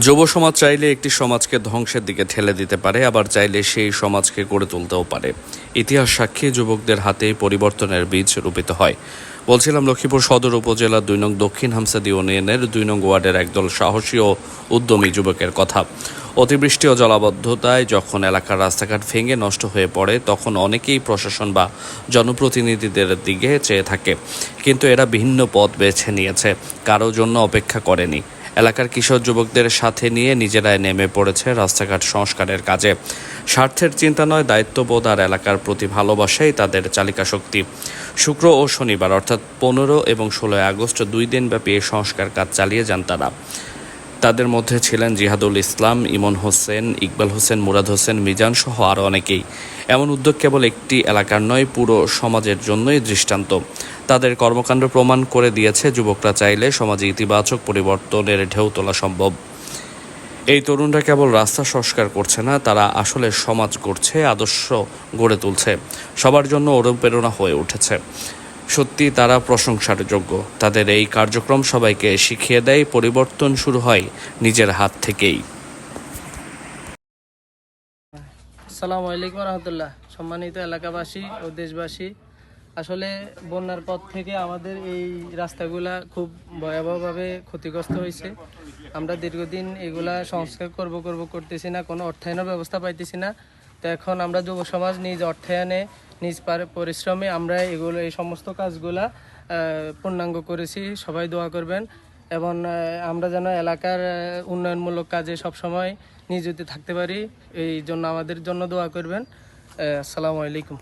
যুব সমাজ চাইলে একটি সমাজকে ধ্বংসের দিকে ঠেলে দিতে পারে, আবার চাইলে সেই সমাজকে গড়ে তুলতেও পারে। ইতিহাস সাক্ষী যুবকদের হাতেই পরিবর্তনের বীজ রোপিত হয়। বলছিলাম লক্ষ্মীপুর সদর উপজেলার ২ নং দক্ষিণ হামসাদি ইউনিয়নের ২ নং ওয়ার্ডের একদল সাহসী ও উদ্যমী যুবকের কথা। অতিবৃষ্টি ও জলাবদ্ধতায় যখন এলাকার রাস্তাঘাট ভেঙে নষ্ট হয়ে পড়ে, তখন অনেকেই প্রশাসন বা জনপ্রতিনিধিদের দিকে চেয়ে থাকে, কিন্তু এরা ভিন্ন পথ বেছে নিয়েছে, কারো জন্য অপেক্ষা করেনি। এলাকার কিশোর যুবকদের সাথে নিয়ে নিজেরাই নেমে পড়েছে রাস্তাঘাট সংস্কারের কাজে। স্বার্থের চিন্তা নয়, দায়িত্ববোধ আর এলাকার প্রতি ভালোবাসাই তাদের চালিকা শক্তি। শুক্র ও শনিবার অর্থাৎ ১৫ এবং ১৬ আগস্ট ২ দিনব্যাপী এই সংস্কার কাজ চালিয়ে যান তারা। তাদের মধ্যে ছিলেন জিহাদুল ইসলাম, ইমন হোসেন, ইকবাল হোসেন, মুরাদ হোসেন, মিজান সহ আরও অনেকেই। এমন উদ্যোগ কেবল একটি এলাকার নয়, পুরো সমাজের জন্যই দৃষ্টান্ত। তাদের কর্মকাণ্ড প্রমাণ করে দিয়েছে যুবকরা চাইলে সমাজে ইতিবাচক পরিবর্তনের ঢেউ তোলা সম্ভব। এই তরুণরা কেবল রাস্তা সংস্কার করছে না, তারা আসলে সমাজ গড়ছে, আদর্শ গড়ে তুলছে, সবার জন্য অনুপ্রেরণা হয়ে উঠেছে। সত্যি তারা প্রশংসার যোগ্য। তাদের এই কার্যক্রম সবাইকে শিখিয়ে দেয় পরিবর্তন শুরু হয় নিজের হাত থেকেই। আসসালামু আলাইকুম রহমতুল্লাহ। সম্মানিত এলাকাবাসী ও দেশবাসী, আসলে বন্যার পর থেকে আমাদের এই রাস্তাগুলা খুব ভয়াবহভাবে ক্ষতিগ্রস্ত হয়েছে। আমরা দীর্ঘদিন এগুলা সংস্কার করতেছি না, কোনো অর্থায়নের ব্যবস্থা পাইতেছি না। তো এখন আমরা যুব সমাজ নিজ অর্থায়নে, নিজ পরিশ্রমে আমরা এই সমস্ত কাজগুলা পূর্ণাঙ্গ করেছি। সবাই দোয়া করবেন এবং আমরা যেন এলাকার উন্নয়নমূলক কাজে সবসময় নিয়োজিত থাকতে পারি, এই জন্য আমাদের জন্য দোয়া করবেন। আসসালামু আলাইকুম।